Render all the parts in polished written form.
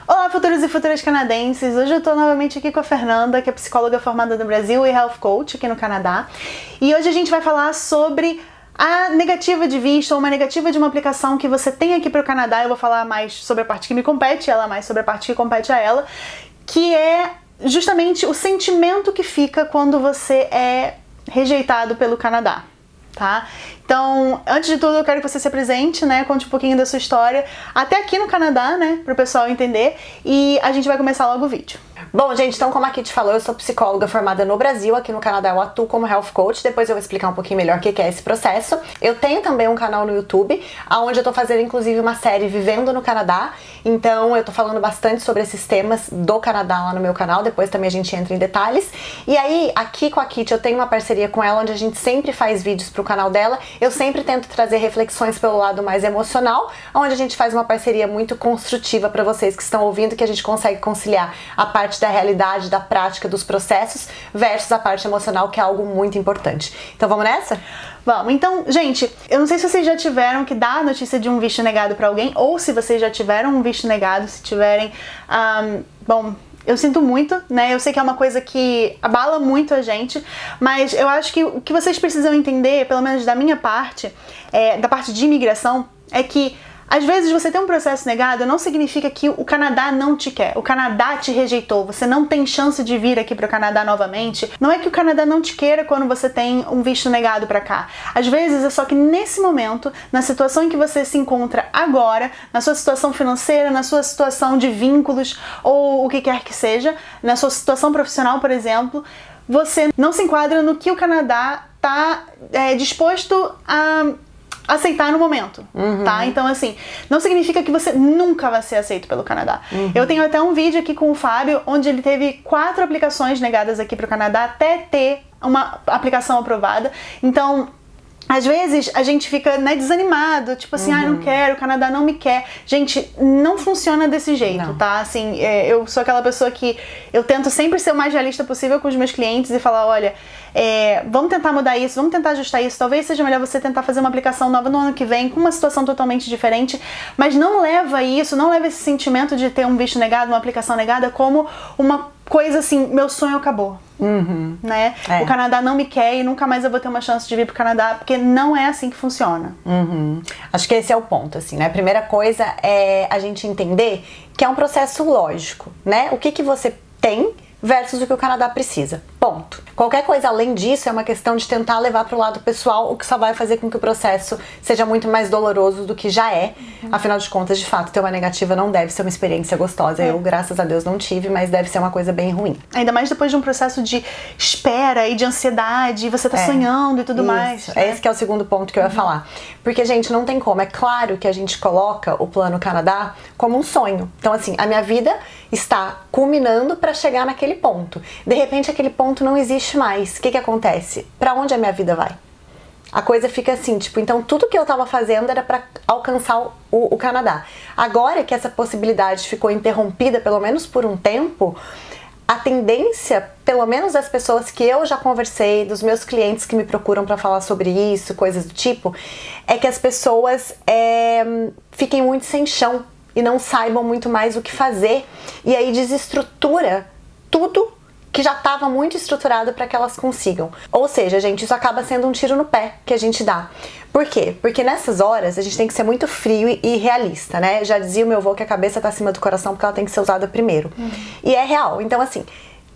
Olá, futuros e futuras canadenses! Hoje eu tô novamente aqui com a Fernanda, que é psicóloga formada no Brasil e health coach aqui no Canadá. E hoje a gente vai falar sobre a negativa de visto ou uma negativa de uma aplicação que você tem aqui para o Canadá. Eu vou falar mais sobre a parte que me compete, ela mais sobre a parte que compete a ela, que é justamente o sentimento que fica quando você é rejeitado pelo Canadá. Tá? Então, antes de tudo, eu quero que você se apresente, né? Conte um pouquinho da sua história, até aqui no Canadá, né? Para o pessoal entender. E a gente vai começar logo o vídeo. Bom, gente, então como a Kitty falou, eu sou psicóloga formada no Brasil, aqui no Canadá eu atuo como health coach, depois eu vou explicar um pouquinho melhor o que é esse processo. Eu tenho também um canal no YouTube, onde eu tô fazendo inclusive uma série Vivendo no Canadá, então eu tô falando bastante sobre esses temas do Canadá lá no meu canal, depois também a gente entra em detalhes. E aí, aqui com a Kitty, eu tenho uma parceria com ela, onde a gente sempre faz vídeos pro canal dela, eu sempre tento trazer reflexões pelo lado mais emocional, onde a gente faz uma parceria muito construtiva para vocês que estão ouvindo, que a gente consegue conciliar a parte da realidade, da prática, dos processos, versus a parte emocional, que é algo muito importante. Então vamos nessa? Vamos. Então, gente, eu não sei se vocês já tiveram que dar a notícia de um visto negado para alguém, ou se vocês já tiveram um visto negado, se tiverem, bom, eu sinto muito, né? Eu sei que é uma coisa que abala muito a gente, mas eu acho que o que vocês precisam entender, pelo menos da minha parte, da parte de imigração, é que às vezes você ter um processo negado não significa que o Canadá não te quer, o Canadá te rejeitou, você não tem chance de vir aqui para o Canadá novamente. Não é que o Canadá não te queira quando você tem um visto negado para cá. Às vezes é só que nesse momento, na situação em que você se encontra agora, na sua situação financeira, na sua situação de vínculos ou o que quer que seja, na sua situação profissional, por exemplo, você não se enquadra no que o Canadá está disposto a aceitar no momento, tá? Então, assim, não significa que você nunca vai ser aceito pelo Canadá. Eu tenho até um vídeo aqui com o Fábio, onde ele teve 4 aplicações negadas aqui pro Canadá até ter uma aplicação aprovada. Então, às vezes a gente fica, né, desanimado, tipo assim, não quero, o Canadá não me quer. Gente, não funciona desse jeito, tá? Assim, eu sou aquela pessoa que eu tento sempre ser o mais realista possível com os meus clientes e falar, olha, vamos tentar mudar isso, vamos tentar ajustar isso, talvez seja melhor você tentar fazer uma aplicação nova no ano que vem, com uma situação totalmente diferente, mas não leva isso, não leva esse sentimento de ter um visto negado, uma aplicação negada como uma coisa assim, meu sonho acabou, né? O Canadá não me quer e nunca mais eu vou ter uma chance de vir pro Canadá, porque não é assim que funciona. Acho que esse é o ponto, assim, né? A primeira coisa é a gente entender que é um processo lógico, né? O que você tem versus o que o Canadá precisa. Ponto. Qualquer coisa além disso é uma questão de tentar levar para o lado pessoal, o que só vai fazer com que o processo seja muito mais doloroso do que já é. Afinal de contas, de fato, ter uma negativa não deve ser uma experiência gostosa. Eu, graças a Deus, não tive, mas deve ser uma coisa bem ruim. Ainda mais depois de um processo de espera e de ansiedade, e você tá sonhando e tudo mais. Esse que é o segundo ponto que eu ia falar. Porque, gente, não tem como. É claro que a gente coloca o Plano Canadá como um sonho. Então, assim, a minha vida está culminando para chegar naquele ponto. De repente, aquele ponto não existe mais. O que acontece? Para onde a minha vida vai? A coisa fica assim, tipo, então tudo que eu tava fazendo era para alcançar o Canadá. Agora que essa possibilidade ficou interrompida, pelo menos por um tempo, a tendência, pelo menos das pessoas que eu já conversei, dos meus clientes que me procuram para falar sobre isso, coisas do tipo, é que as pessoas fiquem muito sem chão e não saibam muito mais o que fazer. E aí desestrutura tudo que já estava muito estruturado para que elas consigam. Ou seja, gente, isso acaba sendo um tiro no pé que a gente dá. Por quê? Porque nessas horas a gente tem que ser muito frio e realista, né? Já dizia o meu avô que a cabeça tá acima do coração porque ela tem que ser usada primeiro. E é real. Então, assim,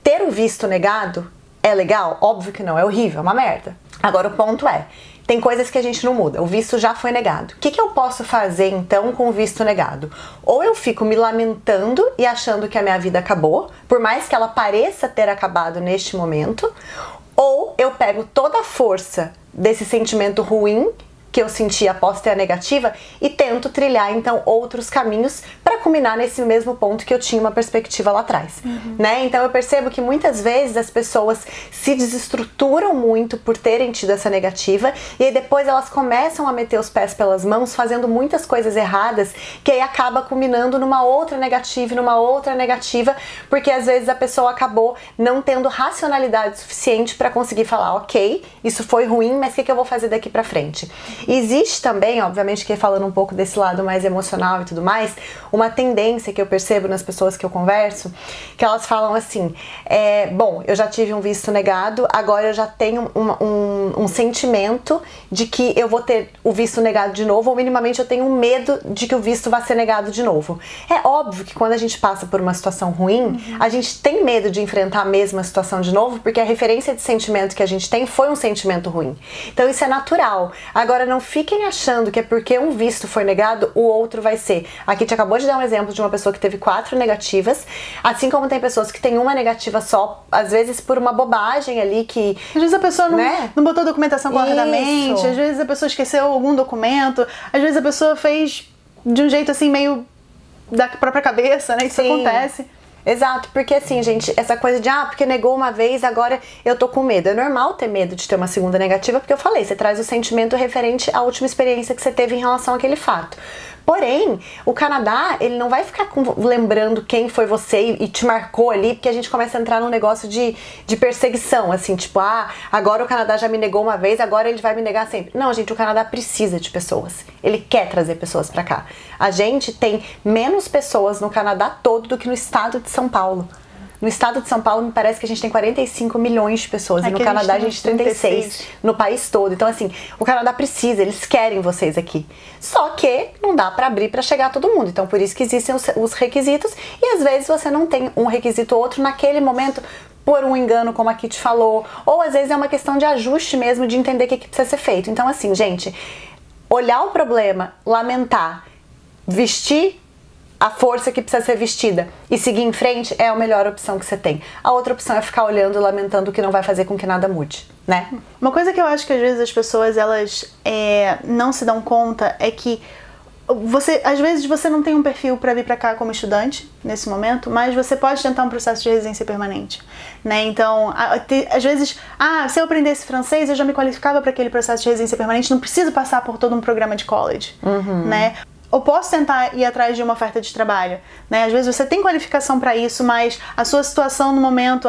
ter o visto negado é legal? Óbvio que não, é horrível, é uma merda. Agora, o ponto é, tem coisas que a gente não muda, o visto já foi negado. O que eu posso fazer então com o visto negado? Ou eu fico me lamentando e achando que a minha vida acabou, por mais que ela pareça ter acabado neste momento, ou eu pego toda a força desse sentimento ruim que eu senti após ter a negativa e tento trilhar então outros caminhos para culminar nesse mesmo ponto que eu tinha uma perspectiva lá atrás, né? Então eu percebo que muitas vezes as pessoas se desestruturam muito por terem tido essa negativa e aí depois elas começam a meter os pés pelas mãos fazendo muitas coisas erradas que aí acaba culminando numa outra negativa, porque às vezes a pessoa acabou não tendo racionalidade suficiente para conseguir falar, ok, isso foi ruim, mas o que eu vou fazer daqui para frente? Existe também, obviamente, que falando um pouco desse lado mais emocional e tudo mais, uma tendência que eu percebo nas pessoas que eu converso, que elas falam assim, bom, eu já tive um visto negado, agora eu já tenho um sentimento de que eu vou ter o visto negado de novo, ou minimamente eu tenho um medo de que o visto vai ser negado de novo. É óbvio que quando a gente passa por uma situação ruim, a gente tem medo de enfrentar a mesma situação de novo, porque a referência de sentimento que a gente tem foi um sentimento ruim. Então isso é natural. Agora não fiquem achando que é porque um visto foi negado, o outro vai ser. Aqui te acabou de dar um exemplo de uma pessoa que teve 4 negativas, assim como tem pessoas que têm uma negativa só, às vezes por uma bobagem ali que... Às vezes a pessoa não botou a documentação corretamente, às vezes a pessoa esqueceu algum documento, às vezes a pessoa fez de um jeito assim meio da própria cabeça, né? Isso acontece. Exato, porque assim, gente, essa coisa de, porque negou uma vez, agora eu tô com medo. É normal ter medo de ter uma segunda negativa, porque eu falei, você traz o sentimento referente à última experiência que você teve em relação àquele fato. Porém, o Canadá, ele não vai ficar lembrando quem foi você e te marcou ali, porque a gente começa a entrar num negócio de perseguição, assim, tipo, agora o Canadá já me negou uma vez, agora ele vai me negar sempre. Não, gente, o Canadá precisa de pessoas. Ele quer trazer pessoas pra cá. A gente tem menos pessoas no Canadá todo do que no estado de São Paulo. No estado de São Paulo, me parece que a gente tem 45 milhões de pessoas. E no Canadá a gente tem 36. No país todo. Então, assim, o Canadá precisa, eles querem vocês aqui. Só que não dá pra abrir pra chegar todo mundo. Então, por isso que existem os requisitos. E às vezes você não tem um requisito ou outro naquele momento por um engano, como a Kit falou. Ou às vezes é uma questão de ajuste mesmo, de entender o que precisa ser feito. Então, assim, gente, olhar o problema, lamentar, vestir a força que precisa ser vestida e seguir em frente é a melhor opção que você tem. A outra opção é ficar olhando e lamentando, o que não vai fazer com que nada mude, né? Uma coisa que eu acho que às vezes as pessoas elas não se dão conta é que às vezes você não tem um perfil para vir para cá como estudante nesse momento, mas você pode tentar um processo de residência permanente, né? Então, às vezes, se eu aprendesse francês, eu já me qualificava para aquele processo de residência permanente, não preciso passar por todo um programa de college, né? Eu posso tentar ir atrás de uma oferta de trabalho, né? Às vezes você tem qualificação para isso, mas a sua situação no momento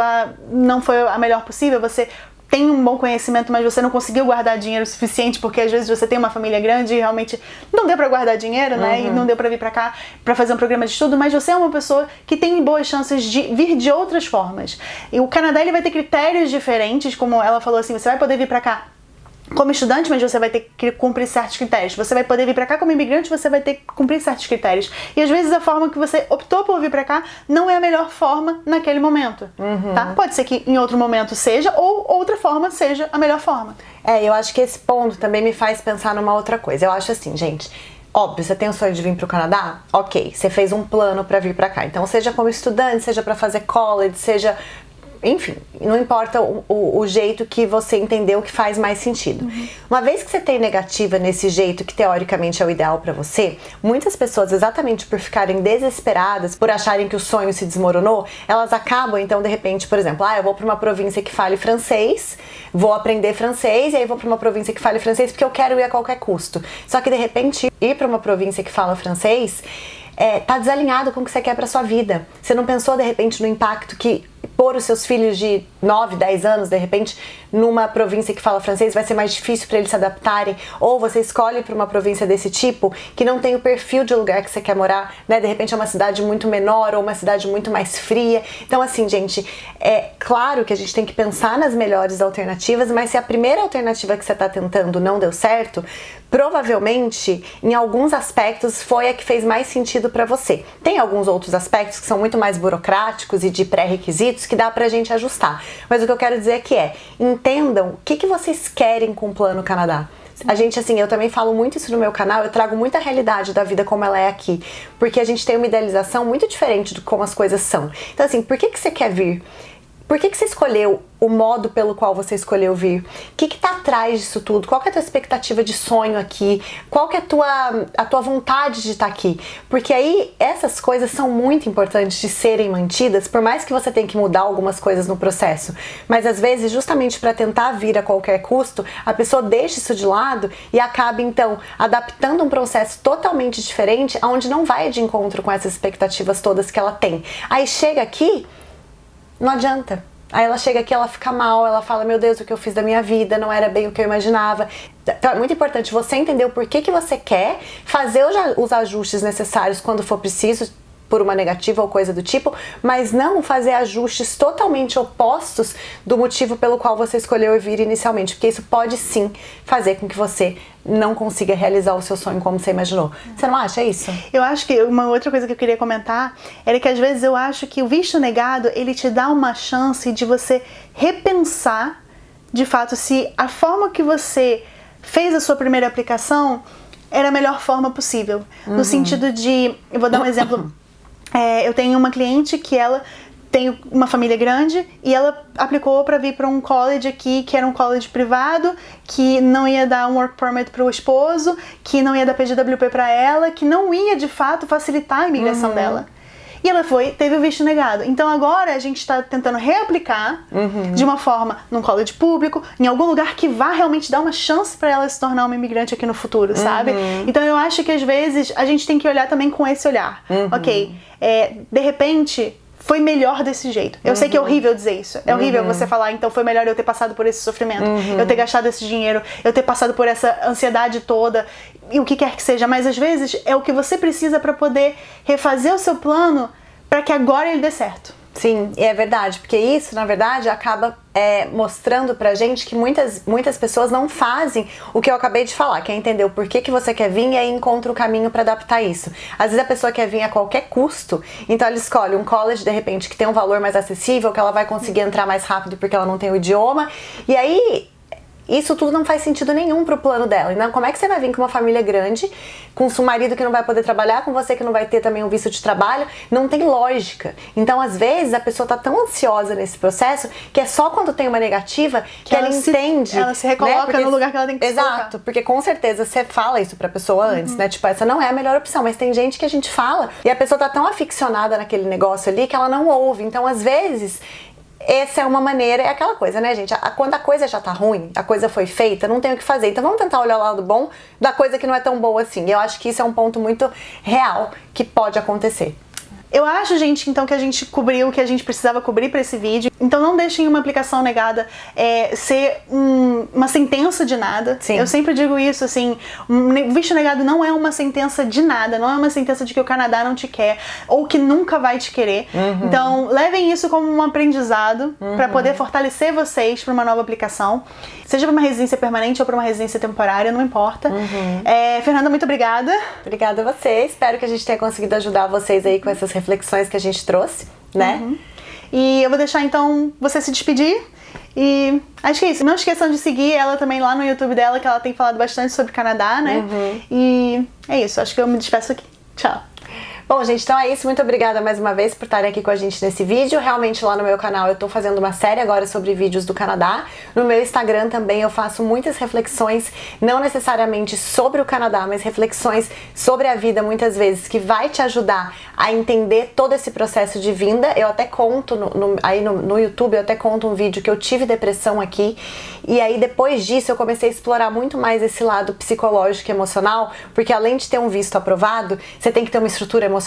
não foi a melhor possível, você tem um bom conhecimento, mas você não conseguiu guardar dinheiro suficiente, porque às vezes você tem uma família grande e realmente não deu pra guardar dinheiro, né? E não deu pra vir pra cá pra fazer um programa de estudo, mas você é uma pessoa que tem boas chances de vir de outras formas. E o Canadá, ele vai ter critérios diferentes, como ela falou assim, você vai poder vir pra cá como estudante, mas você vai ter que cumprir certos critérios. Você vai poder vir pra cá como imigrante, você vai ter que cumprir certos critérios. E às vezes a forma que você optou por vir pra cá não é a melhor forma naquele momento, tá? Pode ser que em outro momento seja, ou outra forma seja a melhor forma. Eu acho que esse ponto também me faz pensar numa outra coisa. Eu acho assim, gente, óbvio, você tem o sonho de vir pro Canadá? Ok, você fez um plano pra vir pra cá. Então, seja como estudante, seja pra fazer college, seja... Enfim, não importa o jeito que você entendeu que faz mais sentido. Uma vez que você tem negativa nesse jeito que teoricamente é o ideal pra você, muitas pessoas, exatamente por ficarem desesperadas, por acharem que o sonho se desmoronou, elas acabam então de repente, por exemplo, eu vou pra uma província que fale francês, vou aprender francês e aí vou pra uma província que fale francês porque eu quero ir a qualquer custo. Só que de repente ir pra uma província que fala francês tá desalinhado com o que você quer pra sua vida. Você não pensou de repente no impacto que pôr os seus filhos de 9, 10 anos, de repente, numa província que fala francês, vai ser mais difícil para eles se adaptarem, ou você escolhe para uma província desse tipo, que não tem o perfil de lugar que você quer morar, né? De repente é uma cidade muito menor, ou uma cidade muito mais fria. Então, assim, gente, é claro que a gente tem que pensar nas melhores alternativas, mas se a primeira alternativa que você está tentando não deu certo, provavelmente, em alguns aspectos, foi a que fez mais sentido para você. Tem alguns outros aspectos que são muito mais burocráticos e de pré-requisitos que dá pra gente ajustar. Mas o que eu quero dizer aqui entendam o que vocês querem com o Plano Canadá. A gente, assim, eu também falo muito isso no meu canal, eu trago muita realidade da vida como ela é aqui, porque a gente tem uma idealização muito diferente de como as coisas são. Então, assim, por que você quer vir? Por que você escolheu o modo pelo qual você escolheu vir? O que tá atrás disso tudo? Qual que é a tua expectativa de sonho aqui? Qual que é a tua vontade de estar aqui? Porque aí essas coisas são muito importantes de serem mantidas, por mais que você tenha que mudar algumas coisas no processo. Mas às vezes, justamente para tentar vir a qualquer custo, a pessoa deixa isso de lado e acaba então adaptando um processo totalmente diferente, onde não vai de encontro com essas expectativas todas que ela tem. Aí chega aqui, não adianta. Aí ela chega aqui, ela fica mal, ela fala, meu Deus, o que eu fiz da minha vida não era bem o que eu imaginava. Então é muito importante você entender o porquê que você quer, fazer os ajustes necessários quando for preciso, por uma negativa ou coisa do tipo, mas não fazer ajustes totalmente opostos do motivo pelo qual você escolheu vir inicialmente, porque isso pode sim fazer com que você não consiga realizar o seu sonho como você imaginou. Você não acha isso? Eu acho que uma outra coisa que eu queria comentar era que às vezes eu acho que o visto negado, ele te dá uma chance de você repensar, de fato, se a forma que você fez a sua primeira aplicação era a melhor forma possível. No sentido de, eu vou dar um exemplo. Eu tenho uma cliente que ela tem uma família grande e ela aplicou para vir para um college aqui, que era um college privado, que não ia dar um work permit para o esposo, que não ia dar PGWP para ela, que não ia de fato facilitar a imigração dela. E ela teve o visto negado. Então agora a gente está tentando reaplicar de uma forma num college público, em algum lugar que vá realmente dar uma chance para ela se tornar uma imigrante aqui no futuro, sabe? Então eu acho que às vezes a gente tem que olhar também com esse olhar. Ok, de repente foi melhor desse jeito. Eu sei que é horrível dizer isso. É horrível você falar, então foi melhor eu ter passado por esse sofrimento, eu ter gastado esse dinheiro, eu ter passado por essa ansiedade toda, e o que quer que seja. Mas às vezes é o que você precisa para poder refazer o seu plano para que agora ele dê certo. Sim, é verdade, porque isso, na verdade, acaba mostrando pra gente que muitas pessoas não fazem o que eu acabei de falar, que é entender o porquê que você quer vir e aí encontra o caminho pra adaptar isso. Às vezes a pessoa quer vir a qualquer custo, então ela escolhe um college, de repente, que tem um valor mais acessível, que ela vai conseguir entrar mais rápido porque ela não tem o idioma, e aí isso tudo não faz sentido nenhum pro plano dela. Então, como é que você vai vir com uma família grande, com um marido que não vai poder trabalhar, com você que não vai ter também um visto de trabalho? Não tem lógica. Então, às vezes, a pessoa tá tão ansiosa nesse processo que é só quando tem uma negativa que ela entende. Ela se recoloca, né? No lugar que ela tem que se colocar. Exato, porque com certeza você fala isso pra pessoa antes, né? Tipo, essa não é a melhor opção, mas tem gente que a gente fala e a pessoa tá tão aficionada naquele negócio ali que ela não ouve. Então, às vezes, essa é uma maneira, é aquela coisa, né, gente? Quando a coisa já tá ruim, a coisa foi feita, não tem o que fazer. Então vamos tentar olhar o lado bom da coisa que não é tão boa assim. Eu acho que isso é um ponto muito real que pode acontecer. Eu acho, gente, então, que a gente cobriu o que a gente precisava cobrir para esse vídeo. Então não deixem uma aplicação negada ser uma sentença de nada. Sim. Eu sempre digo isso, assim, o visto negado não é uma sentença de nada, não é uma sentença de que o Canadá não te quer ou que nunca vai te querer. Então levem isso como um aprendizado para poder fortalecer vocês para uma nova aplicação. Seja para uma residência permanente ou para uma residência temporária, não importa. Fernanda, muito obrigada. Obrigada a você. Espero que a gente tenha conseguido ajudar vocês aí com essas reflexões que a gente trouxe, né? E eu vou deixar então você se despedir. E acho que é isso. Não esqueçam de seguir ela também lá no YouTube dela, que ela tem falado bastante sobre o Canadá, né? E é isso. Acho que eu me despeço aqui. Tchau. Bom, gente, então é isso. Muito obrigada mais uma vez por estarem aqui com a gente nesse vídeo. Realmente lá no meu canal eu tô fazendo uma série agora sobre vídeos do Canadá. No meu Instagram também eu faço muitas reflexões, não necessariamente sobre o Canadá, mas reflexões sobre a vida muitas vezes, que vai te ajudar a entender todo esse processo de vinda. Eu até conto no YouTube, eu até conto um vídeo que eu tive depressão aqui. E aí depois disso eu comecei a explorar muito mais esse lado psicológico e emocional, porque além de ter um visto aprovado, você tem que ter uma estrutura emocional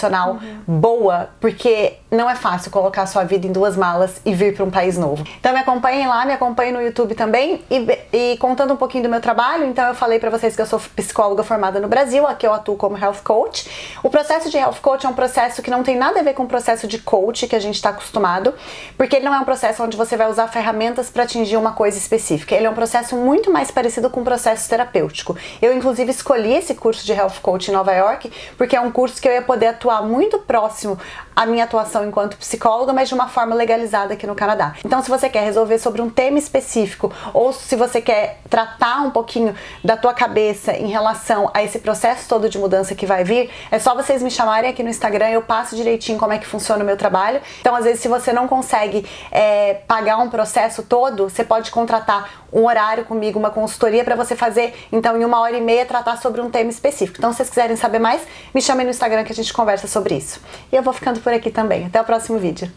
boa, porque não é fácil colocar a sua vida em 2 malas e vir para um país novo. Então me acompanhem lá, me acompanhem no YouTube também e contando um pouquinho do meu trabalho. Então eu falei para vocês que eu sou psicóloga formada no Brasil, aqui eu atuo como Health Coach. O processo de Health Coach é um processo que não tem nada a ver com o processo de coach que a gente está acostumado, porque ele não é um processo onde você vai usar ferramentas para atingir uma coisa específica. Ele é um processo muito mais parecido com um processo terapêutico. Eu inclusive escolhi esse curso de Health Coach em Nova York, porque é um curso que eu ia poder atuar muito próximo à minha atuação enquanto psicóloga, mas de uma forma legalizada aqui no Canadá. Então, se você quer resolver sobre um tema específico, ou se você quer tratar um pouquinho da tua cabeça em relação a esse processo todo de mudança que vai vir, é só vocês me chamarem aqui no Instagram, eu passo direitinho como é que funciona o meu trabalho. Então, às vezes, se você não consegue pagar um processo todo, você pode contratar um horário comigo, uma consultoria para você fazer, então, em 1h30, tratar sobre um tema específico. Então, se vocês quiserem saber mais, me chamem no Instagram que a gente conversa sobre isso. E eu vou ficando por aqui também. Até o próximo vídeo.